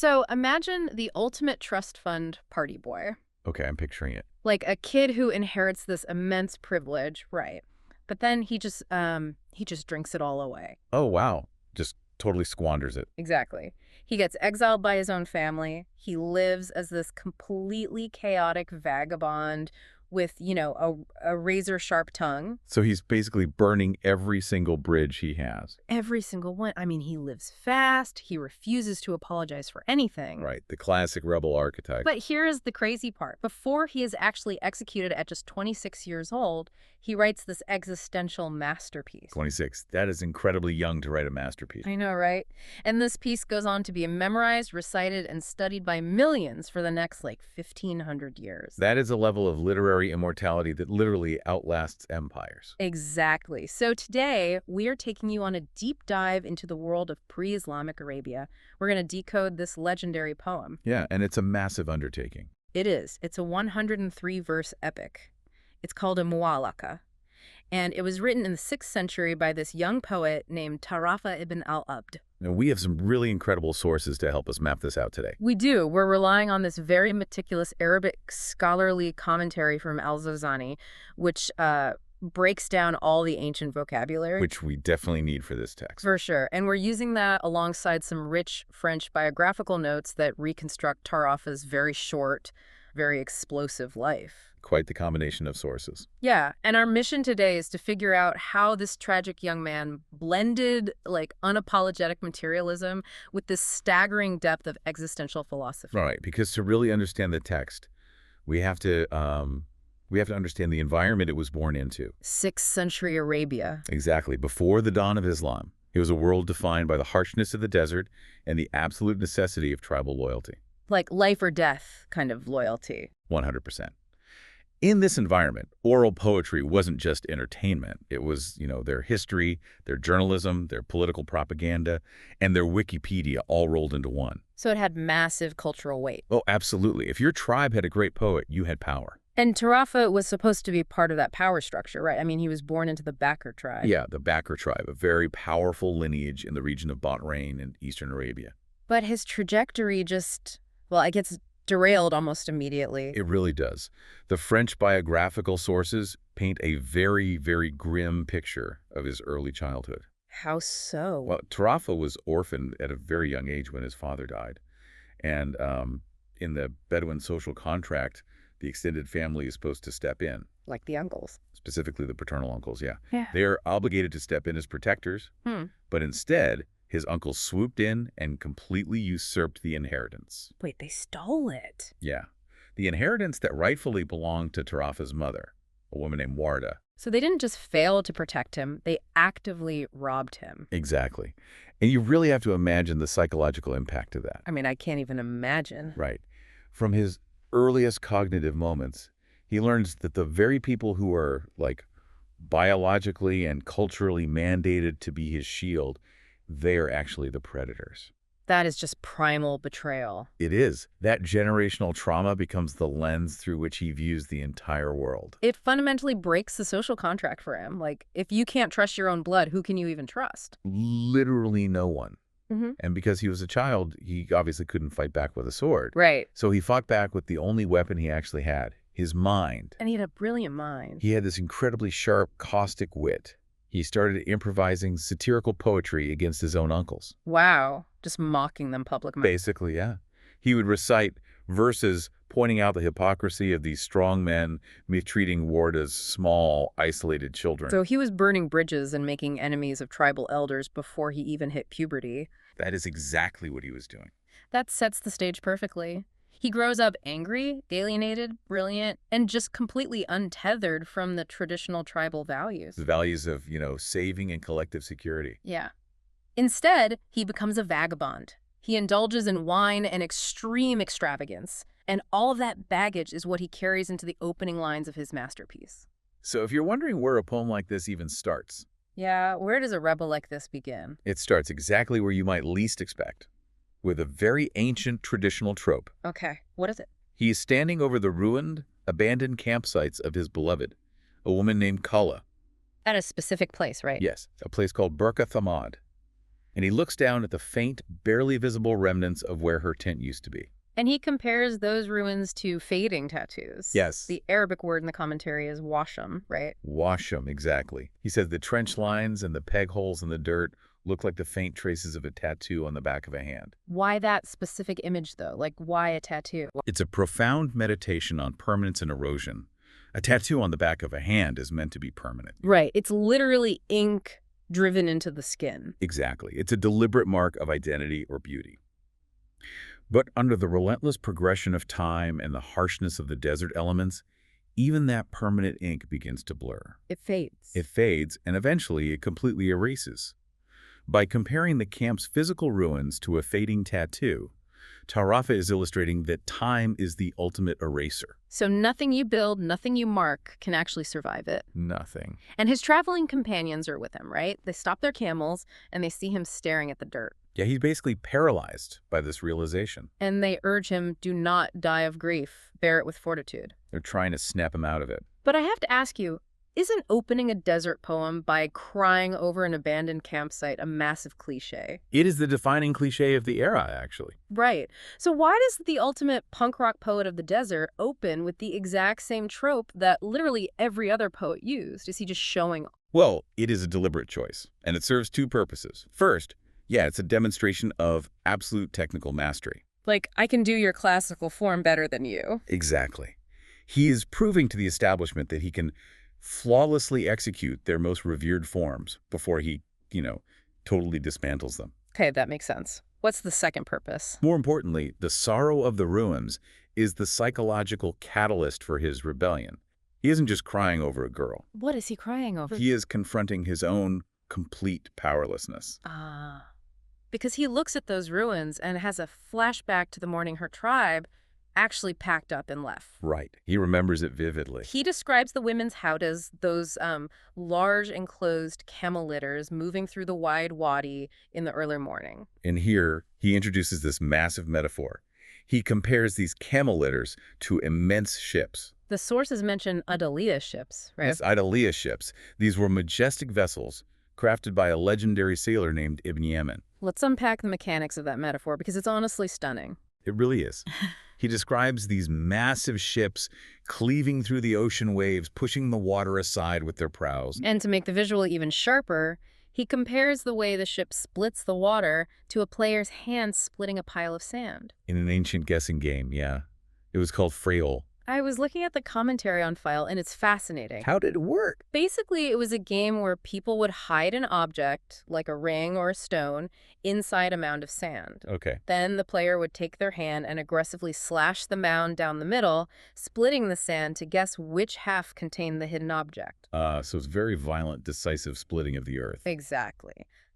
So imagine the ultimate trust fund party boy. Okay, I'm picturing it. Like a kid who inherits this immense privilege, right? But then he just drinks it all away. Oh, wow. Just totally squanders it. Exactly. He gets exiled by his own family. He lives as this completely chaotic vagabond with, a razor-sharp tongue. So he's basically burning every single bridge he has. Every single one. I mean, he lives fast. He refuses to apologize for anything. Right, the classic rebel archetype. But here is the crazy part. Before he is actually executed at just 26 years old, he writes this existential masterpiece. 26. That is incredibly young to write a masterpiece. I know, right? And this piece goes on to be memorized, recited, and studied by millions for the next, 1,500 years. That is a level of literary immortality that literally outlasts empires. Exactly. So today, we are taking you on a deep dive into the world of pre-Islamic Arabia. We're going to decode this legendary poem. Yeah, and it's a massive undertaking. It is. It's a 103-verse epic. It's called a Mu'allaqa, and it was written in the 6th century by this young poet named Tarafa ibn al-Abd. Now, we have some really incredible sources to help us map this out today. We do. We're relying on this very meticulous Arabic scholarly commentary from al-Zazani, which breaks down all the ancient vocabulary. Which we definitely need for this text. For sure. And we're using that alongside some rich French biographical notes that reconstruct Tarafa's very short, very explosive life. Quite the combination of sources. Yeah, and our mission today is to figure out how this tragic young man blended, unapologetic materialism with this staggering depth of existential philosophy. Right, because to really understand the text, we have to understand the environment it was born into. 6th century Arabia. Exactly, before the dawn of Islam. It was a world defined by the harshness of the desert and the absolute necessity of tribal loyalty. Like life or death kind of loyalty. 100%. In this environment, oral poetry wasn't just entertainment. It was, their history, their journalism, their political propaganda, and their Wikipedia all rolled into one. So it had massive cultural weight. Oh, absolutely. If your tribe had a great poet, you had power. And Tarafa was supposed to be part of that power structure, right? I mean, he was born into the Bakr tribe. Yeah, the Bakr tribe, a very powerful lineage in the region of Bahrain and eastern Arabia. But his trajectory just, it gets derailed almost immediately. It really does. The French biographical sources paint a very, very grim picture of his early childhood. How so? Well, Tarafa was orphaned at a very young age when his father died. And in the Bedouin social contract, the extended family is supposed to step in. Like the uncles. Specifically the paternal uncles, yeah. Yeah. They are obligated to step in as protectors, but instead, his uncles swooped in and completely usurped the inheritance. Wait, they stole it? Yeah. The inheritance that rightfully belonged to Tarafa's mother, a woman named Warda. So they didn't just fail to protect him, they actively robbed him. Exactly. And you really have to imagine the psychological impact of that. I mean, I can't even imagine. Right. From his earliest cognitive moments, he learns that the very people who are, biologically and culturally mandated to be his shield, they are actually the predators. That is just primal betrayal. It is. That generational trauma becomes the lens through which he views the entire world. It fundamentally breaks the social contract for him. If you can't trust your own blood, who can you even trust? Literally no one. Mm-hmm. And because he was a child, he obviously couldn't fight back with a sword. Right. So he fought back with the only weapon he actually had, his mind. And he had a brilliant mind. He had this incredibly sharp, caustic wit. He started improvising satirical poetry against his own uncles. Wow. Just mocking them publicly. Basically, yeah. He would recite verses pointing out the hypocrisy of these strong men mistreating Warda's small, isolated children. So he was burning bridges and making enemies of tribal elders before he even hit puberty. That is exactly what he was doing. That sets the stage perfectly. He grows up angry, alienated, brilliant, and just completely untethered from the traditional tribal values. The values of, saving and collective security. Yeah. Instead, he becomes a vagabond. He indulges in wine and extreme extravagance, and all of that baggage is what he carries into the opening lines of his masterpiece. So if you're wondering where a poem like this even starts... Yeah, where does a rebel like this begin? It starts exactly where you might least expect, with a very ancient traditional trope. Okay, what is it? He is standing over the ruined, abandoned campsites of his beloved, a woman named Khawla. At a specific place, right? Yes, a place called Burqa Thamad. And he looks down at the faint, barely visible remnants of where her tent used to be. And he compares those ruins to fading tattoos. Yes. The Arabic word in the commentary is washam, right? Washam, exactly. He says the trench lines and the peg holes in the dirt look like the faint traces of a tattoo on the back of a hand. Why that specific image, though? Like, why a tattoo? It's a profound meditation on permanence and erosion. A tattoo on the back of a hand is meant to be permanent. Right. It's literally ink driven into the skin. Exactly. It's a deliberate mark of identity or beauty. But under the relentless progression of time and the harshness of the desert elements, even that permanent ink begins to blur. It fades. It fades, and eventually it completely erases. By comparing the camp's physical ruins to a fading tattoo, Tarafa is illustrating that time is the ultimate eraser. So nothing you build, nothing you mark can actually survive it. Nothing. And his traveling companions are with him, right? They stop their camels and they see him staring at the dirt. Yeah, he's basically paralyzed by this realization. And they urge him, do not die of grief. Bear it with fortitude. They're trying to snap him out of it. But I have to ask you, isn't opening a desert poem by crying over an abandoned campsite a massive cliche? It is the defining cliche of the era, actually. Right. So why does the ultimate punk rock poet of the desert open with the exact same trope that literally every other poet used? Is he just showing? Well, it is a deliberate choice, and it serves two purposes. First, yeah, it's a demonstration of absolute technical mastery. Like, I can do your classical form better than you. Exactly. He is proving to the establishment that he can flawlessly execute their most revered forms before he, totally dismantles them. Okay, that makes sense. What's the second purpose? More importantly, the sorrow of the ruins is the psychological catalyst for his rebellion. He isn't just crying over a girl. What is he crying over? He is confronting his own complete powerlessness. Because he looks at those ruins and has a flashback to the morning her tribe actually packed up and left. Right. He remembers it vividly. He describes the women's howdahs, those large enclosed camel litters moving through the wide wadi in the early morning. And here, he introduces this massive metaphor. He compares these camel litters to immense ships. The sources mention Adhb ships, right? Yes, Adhb ships. These were majestic vessels crafted by a legendary sailor named Ibn Yemen. Let's unpack the mechanics of that metaphor because it's honestly stunning. It really is. He describes these massive ships cleaving through the ocean waves, pushing the water aside with their prows. And to make the visual even sharper, he compares the way the ship splits the water to a player's hand splitting a pile of sand. In an ancient guessing game, yeah. It was called Frayol. I was looking at the commentary on File, and it's fascinating. How did it work? Basically, it was a game where people would hide an object, like a ring or a stone, inside a mound of sand. Okay. Then the player would take their hand and aggressively slash the mound down the middle, splitting the sand to guess which half contained the hidden object. So it's very violent, decisive splitting of the earth. Exactly.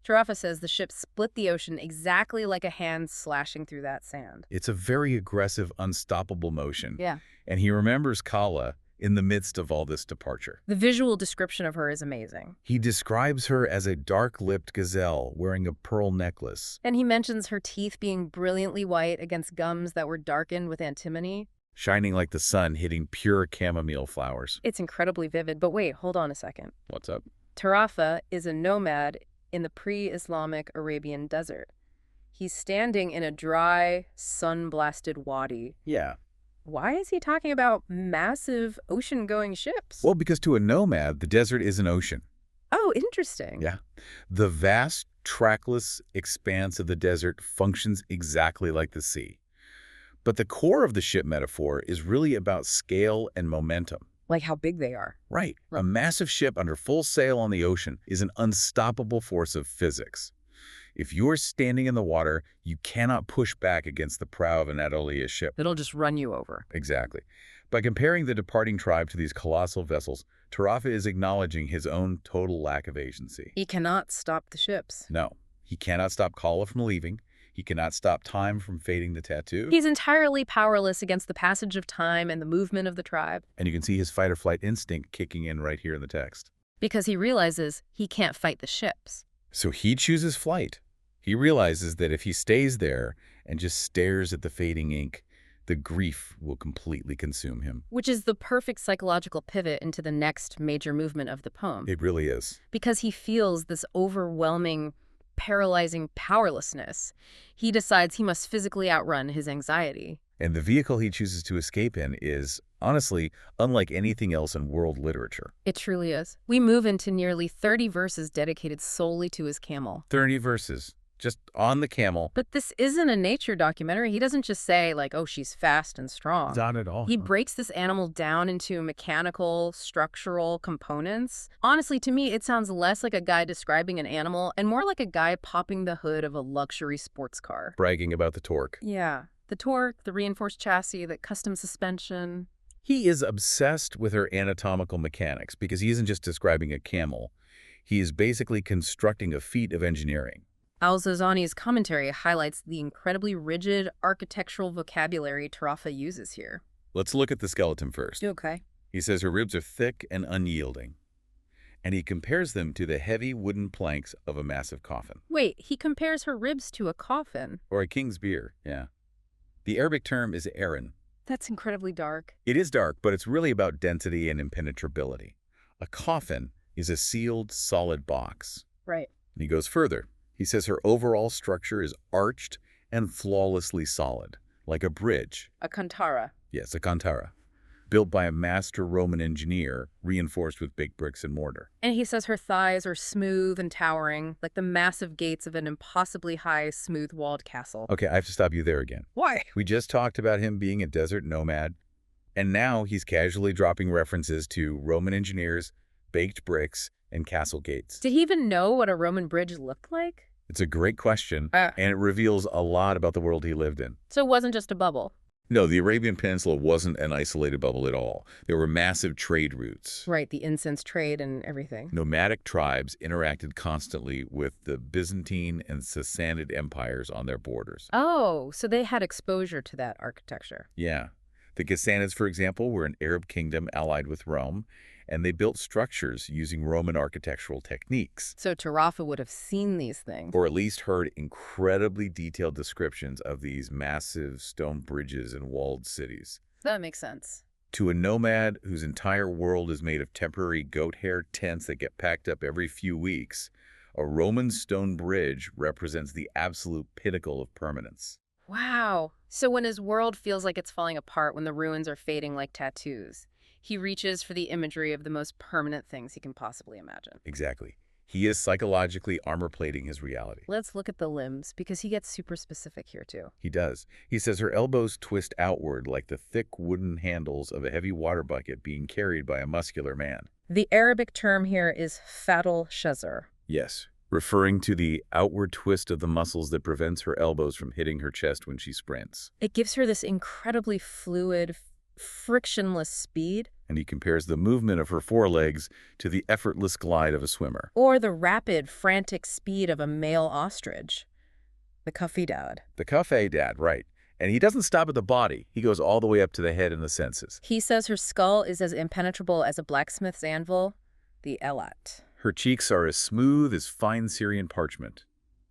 Tarafa says the ship split the ocean exactly like a hand slashing through that sand. It's a very aggressive, unstoppable motion. Yeah. And he remembers Khawla in the midst of all this departure. The visual description of her is amazing. He describes her as a dark-lipped gazelle wearing a pearl necklace. And he mentions her teeth being brilliantly white against gums that were darkened with antimony. Shining like the sun hitting pure chamomile flowers. It's incredibly vivid, but wait, hold on a second. What's up? Tarafa is a nomad in the pre-Islamic Arabian desert. He's standing in a dry, sun-blasted wadi. Yeah. Why is he talking about massive ocean-going ships? Well, because to a nomad, the desert is an ocean. Oh, interesting. Yeah. The vast, trackless expanse of the desert functions exactly like the sea. But the core of the ship metaphor is really about scale and momentum. Like how big they are. Right. A massive ship under full sail on the ocean is an unstoppable force of physics. If you're standing in the water, you cannot push back against the prow of an Adhb ship. It'll just run you over. Exactly. By comparing the departing tribe to these colossal vessels, Tarafa is acknowledging his own total lack of agency. He cannot stop the ships. No. He cannot stop Khawla from leaving. He cannot stop time from fading the tattoo. He's entirely powerless against the passage of time and the movement of the tribe. And you can see his fight-or-flight instinct kicking in right here in the text. Because he realizes he can't fight the ships. So he chooses flight. He realizes that if he stays there and just stares at the fading ink, the grief will completely consume him. Which is the perfect psychological pivot into the next major movement of the poem. It really is. Because he feels this overwhelming paralyzing powerlessness. He decides he must physically outrun his anxiety. And the vehicle he chooses to escape in is, honestly, unlike anything else in world literature. It truly is. We move into nearly 30 verses dedicated solely to his camel. 30 verses, just on the camel. But this isn't a nature documentary. He doesn't just say, like, oh, she's fast and strong. Not at all. He breaks this animal down into mechanical, structural components. Honestly, to me, it sounds less like a guy describing an animal and more like a guy popping the hood of a luxury sports car. Bragging about the torque. Yeah. The torque, the reinforced chassis, the custom suspension. He is obsessed with her anatomical mechanics because he isn't just describing a camel. He is basically constructing a feat of engineering. Al-Zazani's commentary highlights the incredibly rigid architectural vocabulary Tarafa uses here. Let's look at the skeleton first. Okay. He says her ribs are thick and unyielding, and he compares them to the heavy wooden planks of a massive coffin. Wait, he compares her ribs to a coffin. Or a king's bier, yeah. The Arabic term is aran. That's incredibly dark. It is dark, but it's really about density and impenetrability. A coffin is a sealed, solid box. Right. And he goes further. He says her overall structure is arched and flawlessly solid, like a bridge. A kantara. Yes, a kantara, built by a master Roman engineer, reinforced with big bricks and mortar. And he says her thighs are smooth and towering, like the massive gates of an impossibly high, smooth-walled castle. Okay, I have to stop you there again. Why? We just talked about him being a desert nomad, and now he's casually dropping references to Roman engineers, baked bricks, and castle gates. Did he even know what a Roman bridge looked like? It's a great question, and it reveals a lot about the world he lived in. So it wasn't just a bubble. No, the Arabian Peninsula wasn't an isolated bubble at all. There were massive trade routes. Right, the incense trade and everything. Nomadic tribes interacted constantly with the Byzantine and Sassanid empires on their borders. Oh, so they had exposure to that architecture. Yeah. The Ghassanids, for example, were an Arab kingdom allied with Rome, and they built structures using Roman architectural techniques. So Tarafa would have seen these things. Or at least heard incredibly detailed descriptions of these massive stone bridges and walled cities. That makes sense. To a nomad whose entire world is made of temporary goat hair tents that get packed up every few weeks, a Roman stone bridge represents the absolute pinnacle of permanence. Wow. So when his world feels like it's falling apart, when the ruins are fading like tattoos, he reaches for the imagery of the most permanent things he can possibly imagine. Exactly. He is psychologically armor-plating his reality. Let's look at the limbs, because he gets super specific here, too. He does. He says her elbows twist outward like the thick wooden handles of a heavy water bucket being carried by a muscular man. The Arabic term here is fatal shazar. Yes, referring to the outward twist of the muscles that prevents her elbows from hitting her chest when she sprints. It gives her this incredibly fluid, frictionless speed. And he compares the movement of her forelegs to the effortless glide of a swimmer. Or the rapid, frantic speed of a male ostrich. The kafidad. The kafidad, right. And he doesn't stop at the body. He goes all the way up to the head and the senses. He says her skull is as impenetrable as a blacksmith's anvil, the elat. Her cheeks are as smooth as fine Syrian parchment,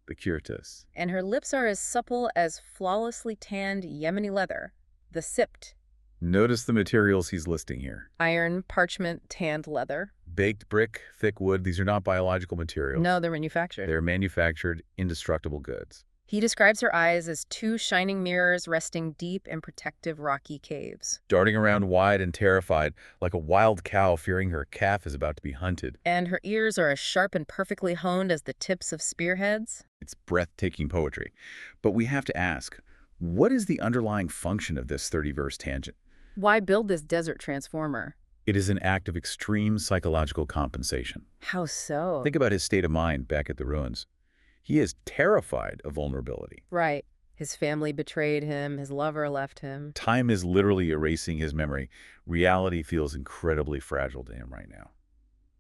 the kirtas. And her lips are as supple as flawlessly tanned Yemeni leather, the sipt. Notice the materials he's listing here. Iron, parchment, tanned leather. Baked brick, thick wood, these are not biological materials. No, they're manufactured. They're manufactured, indestructible goods. He describes her eyes as two shining mirrors resting deep in protective rocky caves. Darting around wide and terrified, like a wild cow fearing her calf is about to be hunted. And her ears are as sharp and perfectly honed as the tips of spearheads. It's breathtaking poetry. But we have to ask, what is the underlying function of this 30-verse tangent? Why build this desert transformer? It is an act of extreme psychological compensation. How so? Think about his state of mind back at the ruins. He is terrified of vulnerability. Right. His family betrayed him. His lover left him. Time is literally erasing his memory. Reality feels incredibly fragile to him right now.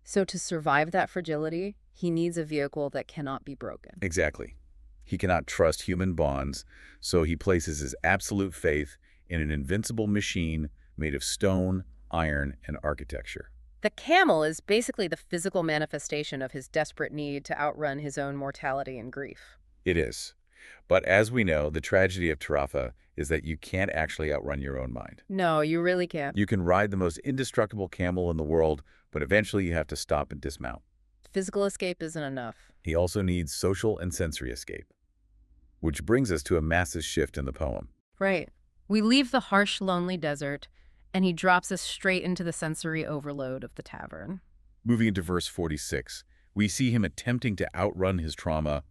So to survive that fragility, he needs a vehicle that cannot be broken. Exactly. He cannot trust human bonds, so he places his absolute faith in an invincible machine made of stone, iron, and architecture. The camel is basically the physical manifestation of his desperate need to outrun his own mortality and grief. It is. But as we know, the tragedy of Tarafa is that you can't actually outrun your own mind. No, you really can't. You can ride the most indestructible camel in the world, but eventually you have to stop and dismount. physical escape isn't enough. He also needs social and sensory escape. Which brings us to a massive shift in the poem. Right. We leave the harsh, lonely desert, and he drops us straight into the sensory overload of the tavern. Moving into verse 46, we see him attempting to outrun his trauma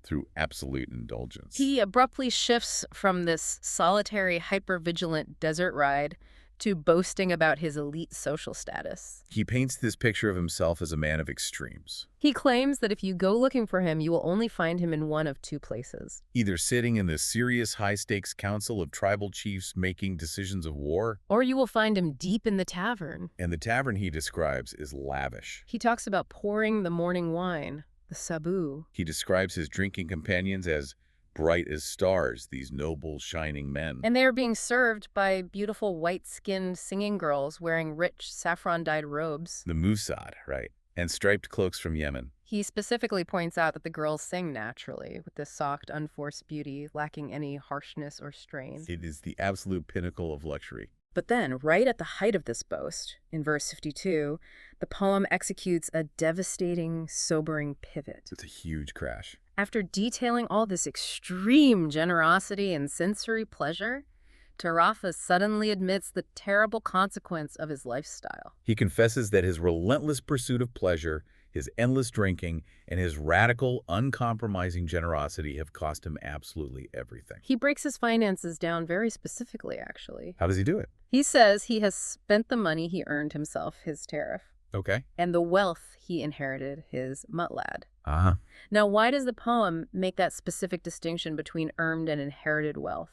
through absolute indulgence. He abruptly shifts from this solitary, hyper-vigilant desert ride to boasting about his elite social status. He paints this picture of himself as a man of extremes. He claims that if you go looking for him, you will only find him in one of two places. Either sitting in the serious high-stakes council of tribal chiefs making decisions of war, Or you will find him deep in the tavern. and the tavern he describes is lavish. He talks about pouring the morning wine, the sabu. He describes his drinking companions as bright as stars, these noble, shining men. And they are being served by beautiful white-skinned singing girls wearing rich saffron-dyed robes. The Mussad, right? And striped cloaks from Yemen. He specifically points out that the girls sing naturally, with this soft, unforced beauty, lacking any harshness or strain. It is the absolute pinnacle of luxury. But then, right at the height of this boast, in verse 52, the poem executes a devastating, sobering pivot. It's a huge crash. After detailing all this extreme generosity and sensory pleasure, Tarafa suddenly admits the terrible consequence of his lifestyle. He confesses that his relentless pursuit of pleasure, his endless drinking, and his radical, uncompromising generosity have cost him absolutely everything. He breaks his finances down very specifically, actually. How does he do it? He says he has spent the money he earned himself, his tariff, Okay. and the wealth he inherited, his mutlad. Uh-huh. Now, why does the poem make that specific distinction between earned and inherited wealth?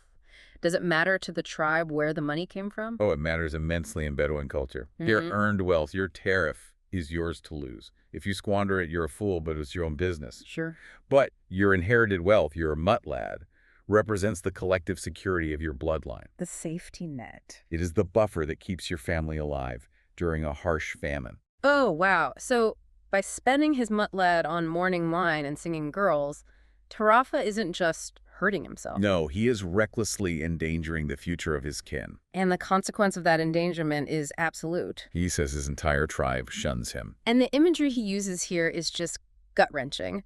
Does it matter to the tribe where the money came from? Oh, it matters immensely in Bedouin culture. Your earned wealth, your tariff, is yours to lose. If you squander it, you're a fool, but it's your own business. Sure. But your inherited wealth, your mutlad, represents the collective security of your bloodline. The safety net. It is the buffer that keeps your family alive during a harsh famine. Oh, wow. So by spending his mutlad on morning wine and singing girls, Tarafa isn't just hurting himself. No, he is recklessly endangering the future of his kin. And the consequence of that endangerment is absolute. He says his entire tribe shuns him. And the imagery he uses here is just gut-wrenching.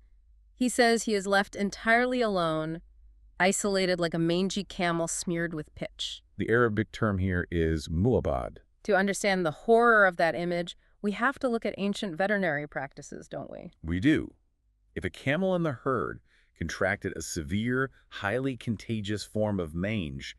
He says he is left entirely alone, isolated like a mangy camel smeared with pitch. The Arabic term here is Mu'abbad. To understand the horror of that image, we have to look at ancient veterinary practices, don't we? We do. If a camel in the herd contracted a severe, highly contagious form of mange,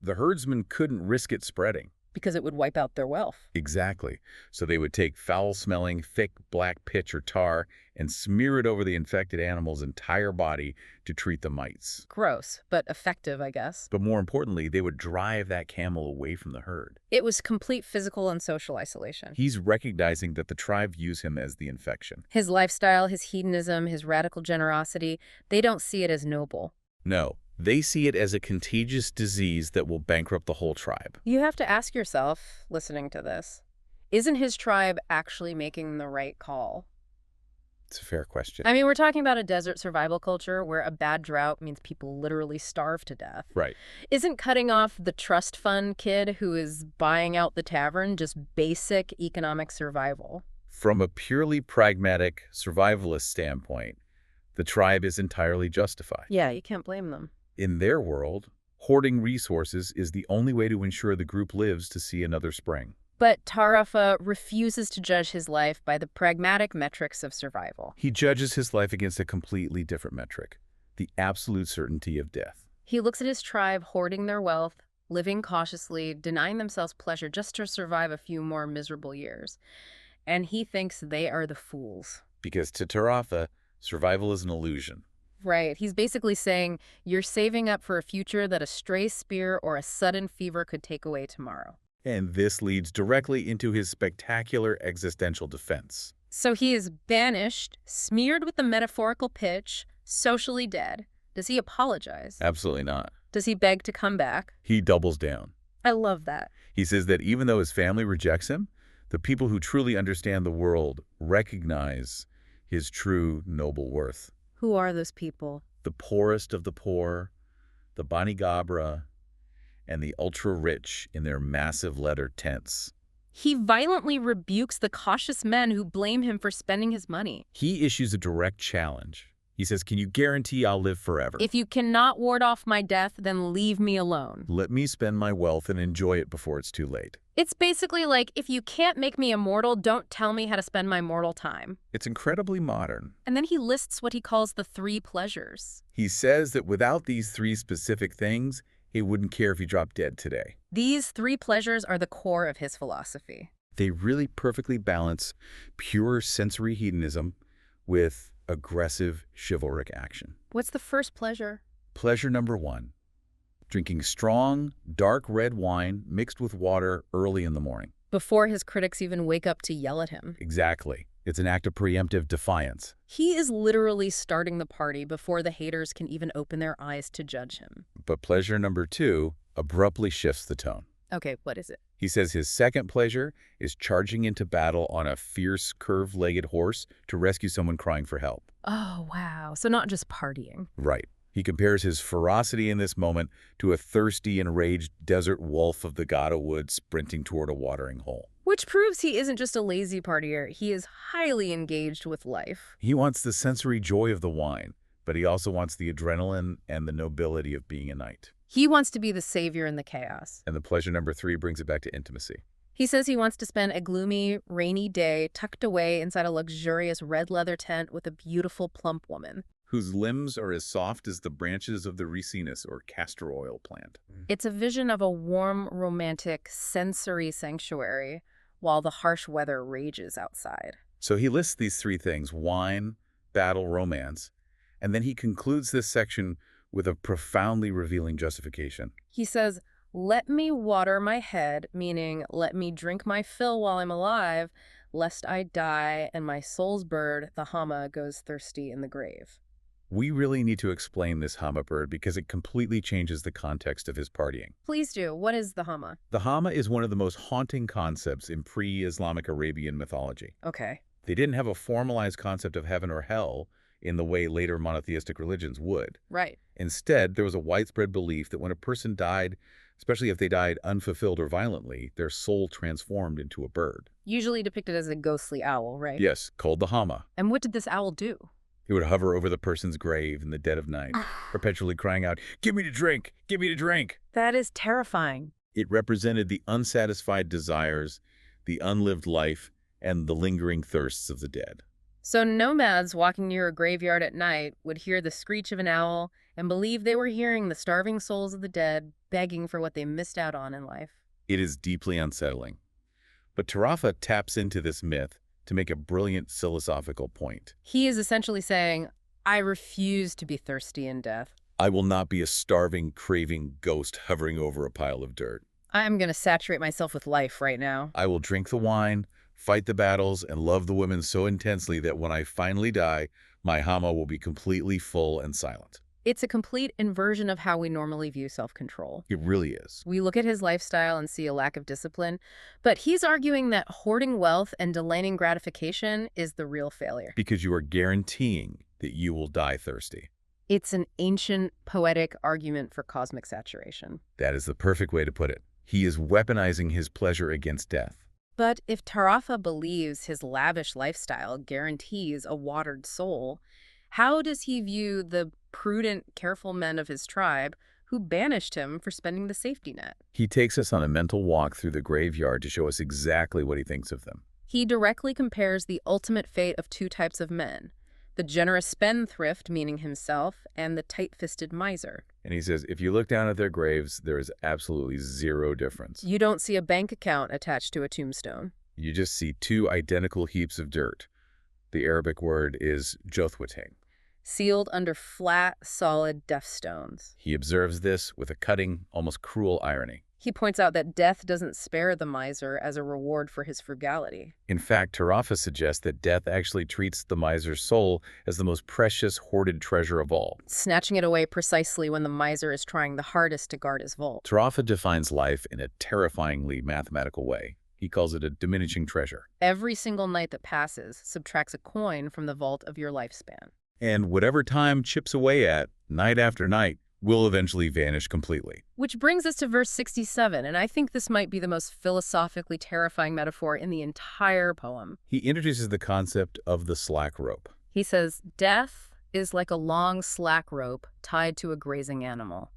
the herdsman couldn't risk it spreading. Because it would wipe out their wealth. Exactly. So they would take foul-smelling, thick black pitch or tar and smear it over the infected animal's entire body to treat the mites. Gross, but effective, I guess. But more importantly, they would drive that camel away from the herd. It was complete physical and social isolation. He's recognizing that the tribe views him as the infection. His lifestyle, his hedonism, his radical generosity, they don't see it as noble. No, they see it as a contagious disease that will bankrupt the whole tribe. You have to ask yourself, listening to this, isn't his tribe actually making the right call? It's a fair question. I mean, we're talking about a desert survival culture where a bad drought means people literally starve to death. Right. Isn't cutting off the trust fund kid who is buying out the tavern just basic economic survival? From a purely pragmatic, survivalist standpoint, the tribe is entirely justified. Yeah, you can't blame them. In their world, hoarding resources is the only way to ensure the group lives to see another spring. But Tarafa refuses to judge his life by the pragmatic metrics of survival. He judges his life against a completely different metric, the absolute certainty of death. He looks at his tribe hoarding their wealth, living cautiously, denying themselves pleasure just to survive a few more miserable years. And he thinks they are the fools. Because to Tarafa, survival is an illusion. Right. He's basically saying, you're saving up for a future that a stray spear or a sudden fever could take away tomorrow. And this leads directly into his spectacular existential defense. So he is banished, smeared with the metaphorical pitch, socially dead. Does he apologize? Absolutely not. Does he beg to come back? He doubles down. I love that. He says that even though his family rejects him, the people who truly understand the world recognize his true noble worth. Who are those people? The poorest of the poor, the Bani Gabra, and the ultra-rich in their massive leather tents. He violently rebukes the cautious men who blame him for spending his money. He issues a direct challenge. He says, "Can you guarantee I'll live forever? If you cannot ward off my death, then leave me alone. Let me spend my wealth and enjoy it before it's too late." It's basically like, if you can't make me immortal, don't tell me how to spend my mortal time. It's incredibly modern. And then he lists what he calls the 3 pleasures. He says that without these 3 specific things, he wouldn't care if he dropped dead today. These 3 pleasures are the core of his philosophy. They really perfectly balance pure sensory hedonism with aggressive chivalric action. What's the first pleasure? Pleasure number 1, drinking strong, dark red wine mixed with water early in the morning. Before his critics even wake up to yell at him. Exactly. It's an act of preemptive defiance. He is literally starting the party before the haters can even open their eyes to judge him. But pleasure number 2 abruptly shifts the tone. Okay, what is it? He says his second pleasure is charging into battle on a fierce, curved-legged horse to rescue someone crying for help. Oh, wow. So not just partying. Right. He compares his ferocity in this moment to a thirsty, enraged desert wolf of the Gada woods sprinting toward a watering hole. Which proves he isn't just a lazy partier. He is highly engaged with life. He wants the sensory joy of the wine, but he also wants the adrenaline and the nobility of being a knight. He wants to be the savior in the chaos. And the pleasure number 3 brings it back to intimacy. He says he wants to spend a gloomy, rainy day tucked away inside a luxurious red leather tent with a beautiful, plump woman. Whose limbs are as soft as the branches of the ricinus or castor oil plant. It's a vision of a warm, romantic, sensory sanctuary while the harsh weather rages outside. So he lists these 3 things: wine, battle, romance, and then he concludes this section with a profoundly revealing justification. He says, "Let me water my head," meaning let me drink my fill while I'm alive, lest I die and my soul's bird, the Hama, goes thirsty in the grave. We really need to explain this Hama bird because it completely changes the context of his partying. Please do. What is the Hama? The Hama is one of the most haunting concepts in pre-Islamic Arabian mythology. Okay. They didn't have a formalized concept of heaven or hell in the way later monotheistic religions would. Right. Instead, there was a widespread belief that when a person died, especially if they died unfulfilled or violently, their soul transformed into a bird. Usually depicted as a ghostly owl, right? Yes, called the Hama. And what did this owl do? It would hover over the person's grave in the dead of night, perpetually crying out, "Give me to drink! Give me to drink!" That is terrifying. It represented the unsatisfied desires, the unlived life, and the lingering thirsts of the dead. So nomads walking near a graveyard at night would hear the screech of an owl and believe they were hearing the starving souls of the dead begging for what they missed out on in life. It is deeply unsettling. But Tarafa taps into this myth to make a brilliant philosophical point. He is essentially saying, I refuse to be thirsty in death. I will not be a starving, craving ghost hovering over a pile of dirt. I'm going to saturate myself with life right now. I will drink the wine, fight the battles, and love the women so intensely that when I finally die, my Hama will be completely full and silent. It's a complete inversion of how we normally view self-control. It really is. We look at his lifestyle and see a lack of discipline, but he's arguing that hoarding wealth and delaying gratification is the real failure. Because you are guaranteeing that you will die thirsty. It's an ancient, poetic argument for cosmic saturation. That is the perfect way to put it. He is weaponizing his pleasure against death. But if Tarafa believes his lavish lifestyle guarantees a watered soul, how does he view the prudent, careful men of his tribe who banished him for spending the safety net? He takes us on a mental walk through the graveyard to show us exactly what he thinks of them. He directly compares the ultimate fate of 2 types of men: the generous spendthrift, meaning himself, and the tight-fisted miser. And he says, if you look down at their graves, there is absolutely zero difference. You don't see a bank account attached to a tombstone. You just see 2 identical heaps of dirt. The Arabic word is jothwating. Sealed under flat, solid death stones. He observes this with a cutting, almost cruel irony. He points out that death doesn't spare the miser as a reward for his frugality. In fact, Tarafa suggests that death actually treats the miser's soul as the most precious, hoarded treasure of all, snatching it away precisely when the miser is trying the hardest to guard his vault. Tarafa defines life in a terrifyingly mathematical way. He calls it a diminishing treasure. Every single night that passes subtracts a coin from the vault of your lifespan. And whatever time chips away at, night after night, will eventually vanish completely. Which brings us to verse 67, and I think this might be the most philosophically terrifying metaphor in the entire poem. He introduces the concept of the slack rope. He says, "Death is like a long slack rope tied to a grazing animal.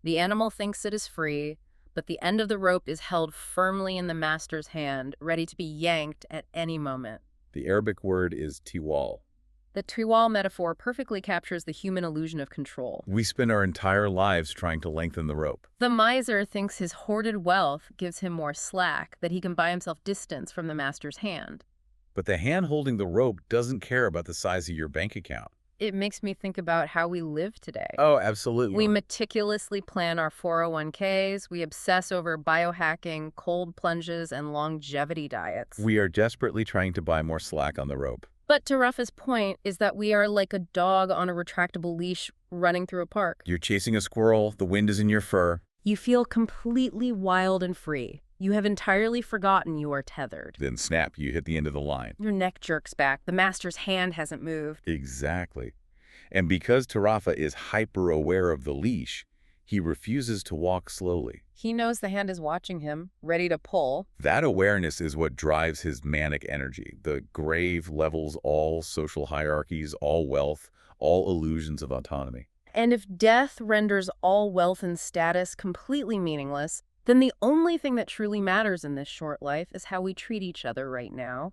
The animal thinks it is free, but the end of the rope is held firmly in the master's hand, ready to be yanked at any moment." The Arabic word is tiwal. The tiwal metaphor perfectly captures the human illusion of control. We spend our entire lives trying to lengthen the rope. The miser thinks his hoarded wealth gives him more slack, that he can buy himself distance from the master's hand. But the hand holding the rope doesn't care about the size of your bank account. It makes me think about how we live today. Oh, absolutely. We meticulously plan our 401ks. We obsess over biohacking, cold plunges, and longevity diets. We are desperately trying to buy more slack on the rope. But Tarafa's point is that we are like a dog on a retractable leash running through a park. You're chasing a squirrel, the wind is in your fur. You feel completely wild and free. You have entirely forgotten you are tethered. Then snap, you hit the end of the line. Your neck jerks back. The master's hand hasn't moved. Exactly. And because Tarafa is hyper-aware of the leash, he refuses to walk slowly. He knows the hand is watching him, ready to pull. That awareness is what drives his manic energy. The grave levels all social hierarchies, all wealth, all illusions of autonomy. And if death renders all wealth and status completely meaningless, then the only thing that truly matters in this short life is how we treat each other right now.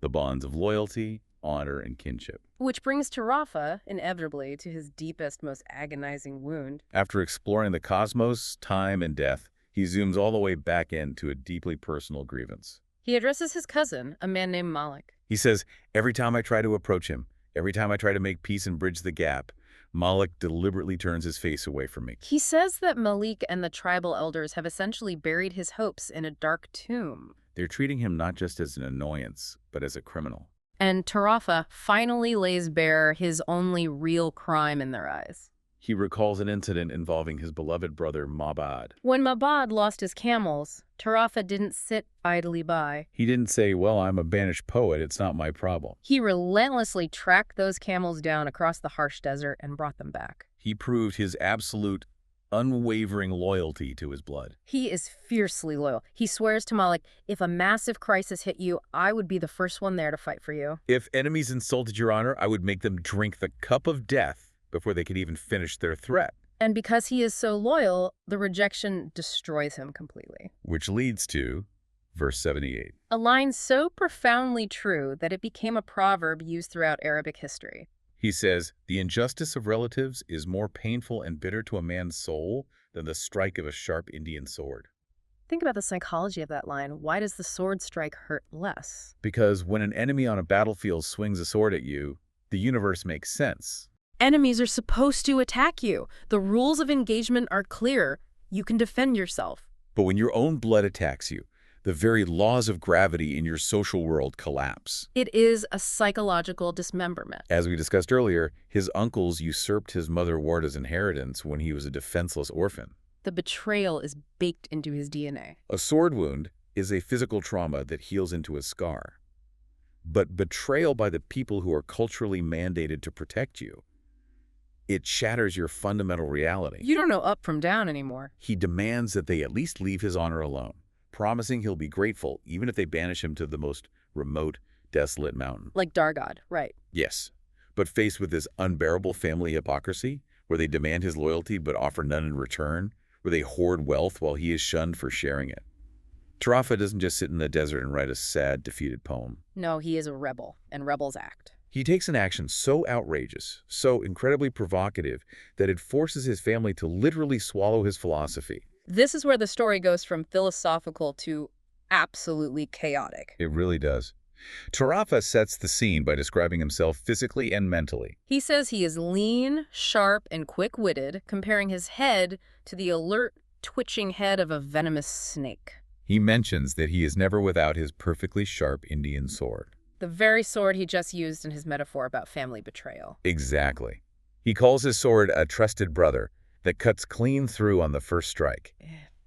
The bonds of loyalty, honor, and kinship. Which brings Tarafa, inevitably, to his deepest, most agonizing wound. After exploring the cosmos, time, and death, he zooms all the way back into a deeply personal grievance. He addresses his cousin, a man named Malik. He says, "Every time I try to approach him, every time I try to make peace and bridge the gap, Malik deliberately turns his face away from me." He says that Malik and the tribal elders have essentially buried his hopes in a dark tomb. They're treating him not just as an annoyance, but as a criminal. And Tarafa finally lays bare his only real crime in their eyes. He recalls an incident involving his beloved brother, Mubbad. When Mubbad lost his camels, Tarafa didn't sit idly by. He didn't say, "Well, I'm a banished poet, it's not my problem." He relentlessly tracked those camels down across the harsh desert and brought them back. He proved his absolute, unwavering loyalty to his blood. He is fiercely loyal. He swears to Malik, "If a massive crisis hit you, I would be the first one there to fight for you." "If enemies insulted your honor, I would make them drink the cup of death before they could even finish their threat." And because he is so loyal, the rejection destroys him completely. Which leads to verse 78. A line so profoundly true that it became a proverb used throughout Arabic history. He says, "The injustice of relatives is more painful and bitter to a man's soul than the strike of a sharp Indian sword." Think about the psychology of that line. Why does the sword strike hurt less? Because when an enemy on a battlefield swings a sword at you, the universe makes sense. Enemies are supposed to attack you. The rules of engagement are clear. You can defend yourself. But when your own blood attacks you, the very laws of gravity in your social world collapse. It is a psychological dismemberment. As we discussed earlier, his uncles usurped his mother Warda's inheritance when he was a defenseless orphan. The betrayal is baked into his DNA. A sword wound is a physical trauma that heals into a scar. But betrayal by the people who are culturally mandated to protect you, it shatters your fundamental reality. You don't know up from down anymore. He demands that they at least leave his honor alone, promising he'll be grateful even if they banish him to the most remote, desolate mountain. Like Dargod, right. Yes, but faced with this unbearable family hypocrisy, where they demand his loyalty but offer none in return, where they hoard wealth while he is shunned for sharing it. Tarafa doesn't just sit in the desert and write a sad, defeated poem. No, he is a rebel, and rebels act. He takes an action so outrageous, so incredibly provocative, that it forces his family to literally swallow his philosophy. This is where the story goes from philosophical to absolutely chaotic. It really does. Tarafa sets the scene by describing himself physically and mentally. He says he is lean, sharp, and quick-witted, comparing his head to the alert, twitching head of a venomous snake. He mentions that he is never without his perfectly sharp Indian sword. The very sword he just used in his metaphor about family betrayal. Exactly. He calls his sword a trusted brother that cuts clean through on the first strike.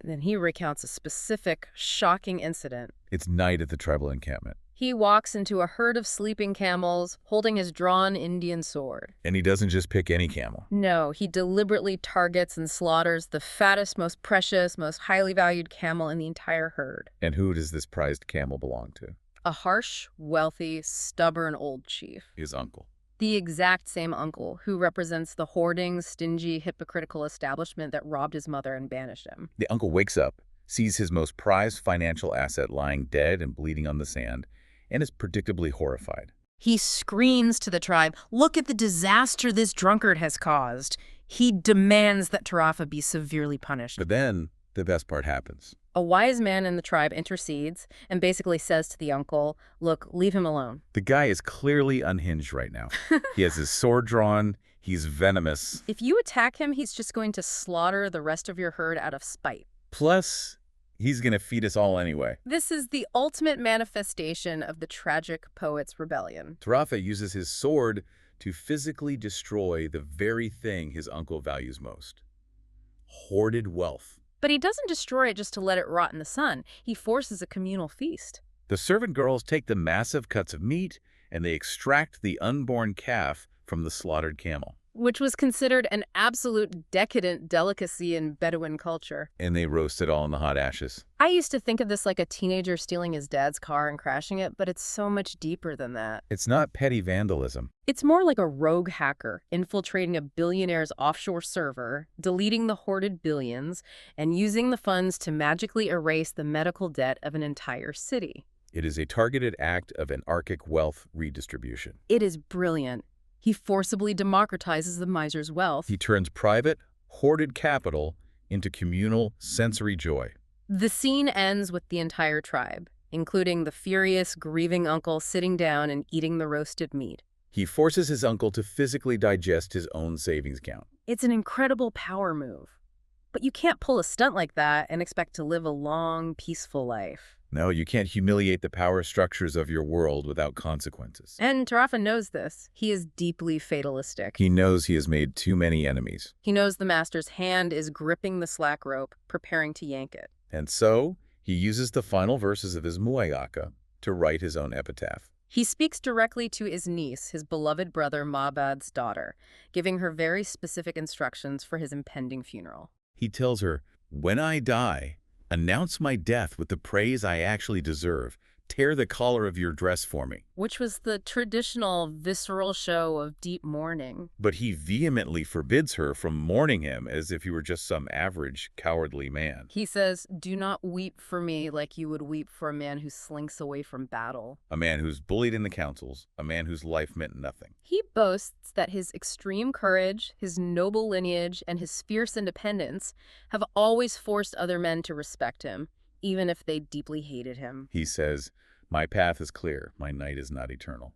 Then he recounts a specific, shocking incident. It's night at the tribal encampment. He walks into a herd of sleeping camels, holding his drawn Indian sword. And he doesn't just pick any camel. No, he deliberately targets and slaughters the fattest, most precious, most highly valued camel in the entire herd. And who does this prized camel belong to? A harsh, wealthy, stubborn old chief. His uncle. The exact same uncle who represents the hoarding, stingy, hypocritical establishment that robbed his mother and banished him. The uncle wakes up, sees his most prized financial asset lying dead and bleeding on the sand, and is predictably horrified. He screams to the tribe, "Look at the disaster this drunkard has caused." He demands that Tarafa be severely punished. But then the best part happens. A wise man in the tribe intercedes and basically says to the uncle, "Look, leave him alone." The guy is clearly unhinged right now. He has his sword drawn. He's venomous. If you attack him, he's just going to slaughter the rest of your herd out of spite. Plus, he's going to feed us all anyway. This is the ultimate manifestation of the tragic poet's rebellion. Tarafa uses his sword to physically destroy the very thing his uncle values most. Hoarded wealth. But he doesn't destroy it just to let it rot in the sun. He forces a communal feast. The servant girls take the massive cuts of meat and they extract the unborn calf from the slaughtered camel. Which was considered an absolute decadent delicacy in Bedouin culture. And they roast it all in the hot ashes. I used to think of this like a teenager stealing his dad's car and crashing it, but it's so much deeper than that. It's not petty vandalism. It's more like a rogue hacker infiltrating a billionaire's offshore server, deleting the hoarded billions, and using the funds to magically erase the medical debt of an entire city. It is a targeted act of anarchic wealth redistribution. It is brilliant. He forcibly democratizes the miser's wealth. He turns private, hoarded capital into communal sensory joy. The scene ends with the entire tribe, including the furious, grieving uncle sitting down and eating the roasted meat. He forces his uncle to physically digest his own savings account. It's an incredible power move. But you can't pull a stunt like that and expect to live a long, peaceful life. No, you can't humiliate the power structures of your world without consequences. And Tarafa knows this. He is deeply fatalistic. He knows he has made too many enemies. He knows the master's hand is gripping the slack rope, preparing to yank it. And so, he uses the final verses of his Mu'allaqa to write his own epitaph. He speaks directly to his niece, his beloved brother Mubbad's daughter, giving her very specific instructions for his impending funeral. He tells her, "When I die, announce my death with the praise I actually deserve. Tear the collar of your dress for me." Which was the traditional visceral show of deep mourning. But he vehemently forbids her from mourning him as if he were just some average, cowardly man. He says, "Do not weep for me like you would weep for a man who slinks away from battle." A man who's bullied in the councils, a man whose life meant nothing. He boasts that his extreme courage, his noble lineage, and his fierce independence have always forced other men to respect him, even if they deeply hated him. He says, "My path is clear, my night is not eternal."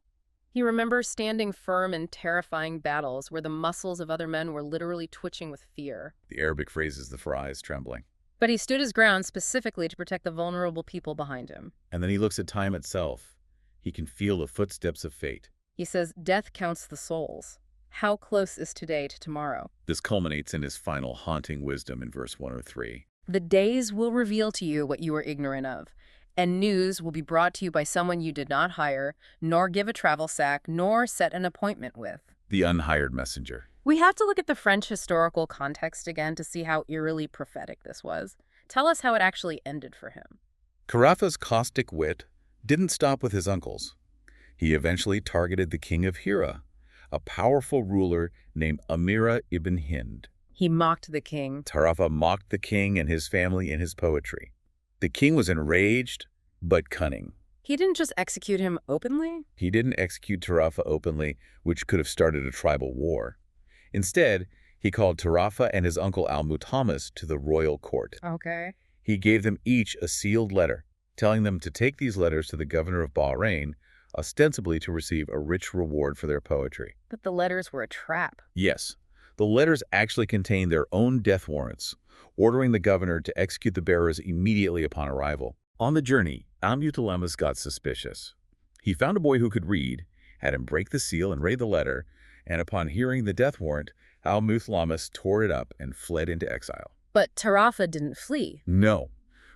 He remembers standing firm in terrifying battles where the muscles of other men were literally twitching with fear. The Arabic phrase is the fries trembling. But he stood his ground specifically to protect the vulnerable people behind him. And then he looks at time itself. He can feel the footsteps of fate. He says, "Death counts the souls. How close is today to tomorrow?" This culminates in his final haunting wisdom in verse 103. "The days will reveal to you what you were ignorant of, and news will be brought to you by someone you did not hire, nor give a travel sack, nor set an appointment with." The unhired messenger. We have to look at the French historical context again to see how eerily prophetic this was. Tell us how it actually ended for him. Carafa's caustic wit didn't stop with his uncles. He eventually targeted the king of Hira, a powerful ruler named Amira ibn Hind. He mocked the king. Tarafa mocked the king and his family in his poetry. The king was enraged, but cunning. He didn't just execute him openly. He didn't execute Tarafa openly, which could have started a tribal war. Instead, he called Tarafa and his uncle Al-Mutamas to the royal court. Okay. He gave them each a sealed letter, telling them to take these letters to the governor of Bahrain, ostensibly to receive a rich reward for their poetry. But the letters were a trap. Yes, the letters actually contained their own death warrants, ordering the governor to execute the bearers immediately upon arrival. On the journey, Al-Mutamas got suspicious. He found a boy who could read, had him break the seal and read the letter, and upon hearing the death warrant, Al-Mutamas tore it up and fled into exile. But Tarafa didn't flee. No.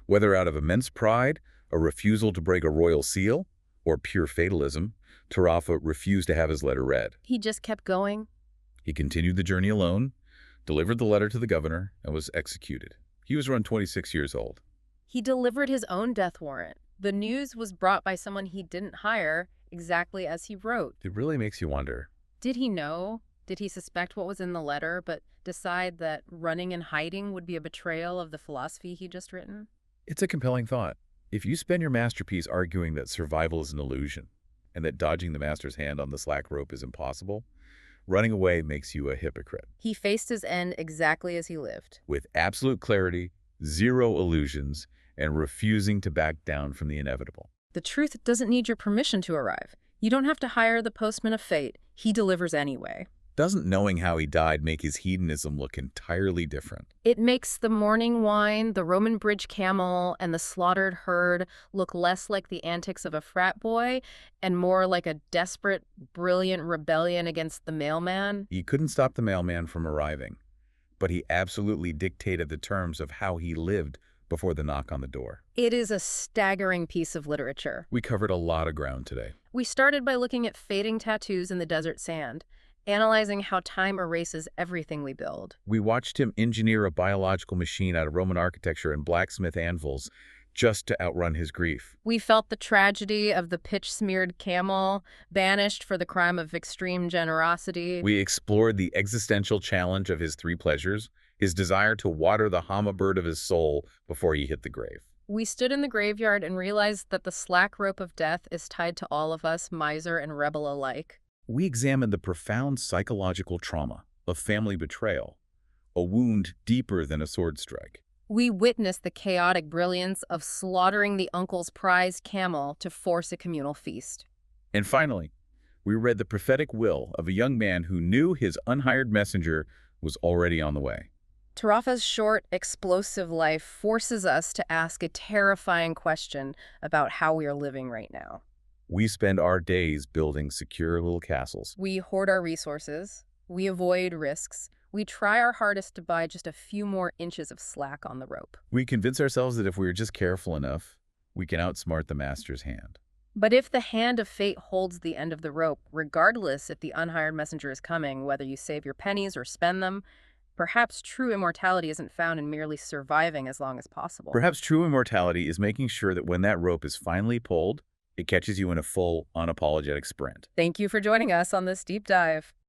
Whether out of immense pride, a refusal to break a royal seal, or pure fatalism, Tarafa refused to have his letter read. He just kept going. He continued the journey alone, delivered the letter to the governor, and was executed. He was around 26 years old. He delivered his own death warrant. The news was brought by someone he didn't hire, exactly as he wrote. It really makes you wonder. Did he know? Did he suspect what was in the letter, but decide that running and hiding would be a betrayal of the philosophy he'd just written? It's a compelling thought. If you spend your masterpiece arguing that survival is an illusion and that dodging the master's hand on the slack rope is impossible, running away makes you a hypocrite. He faced his end exactly as he lived. With absolute clarity, zero illusions, and refusing to back down from the inevitable. The truth doesn't need your permission to arrive. You don't have to hire the postman of fate. He delivers anyway. Doesn't knowing how he died make his hedonism look entirely different? It makes the morning wine, the Roman bridge camel, and the slaughtered herd look less like the antics of a frat boy and more like a desperate, brilliant rebellion against the mailman. He couldn't stop the mailman from arriving, but he absolutely dictated the terms of how he lived before the knock on the door. It is a staggering piece of literature. We covered a lot of ground today. We started by looking at fading tattoos in the desert sand, analyzing how time erases everything we build. We watched him engineer a biological machine out of Roman architecture and blacksmith anvils just to outrun his grief. We felt the tragedy of the pitch-smeared camel, banished for the crime of extreme generosity. We explored the existential challenge of his three pleasures, his desire to water the hummingbird of his soul before he hit the grave. We stood in the graveyard and realized that the slack rope of death is tied to all of us, miser and rebel alike. We examined the profound psychological trauma of family betrayal, a wound deeper than a sword strike. We witnessed the chaotic brilliance of slaughtering the uncle's prized camel to force a communal feast. And finally, we read the prophetic will of a young man who knew his unhired messenger was already on the way. Tarafa's short, explosive life forces us to ask a terrifying question about how we are living right now. We spend our days building secure little castles. We hoard our resources. We avoid risks. We try our hardest to buy just a few more inches of slack on the rope. We convince ourselves that if we are just careful enough, we can outsmart the master's hand. But if the hand of fate holds the end of the rope, regardless if the unhired messenger is coming, whether you save your pennies or spend them, perhaps true immortality isn't found in merely surviving as long as possible. Perhaps true immortality is making sure that when that rope is finally pulled, it catches you in a full, unapologetic sprint. Thank you for joining us on this deep dive.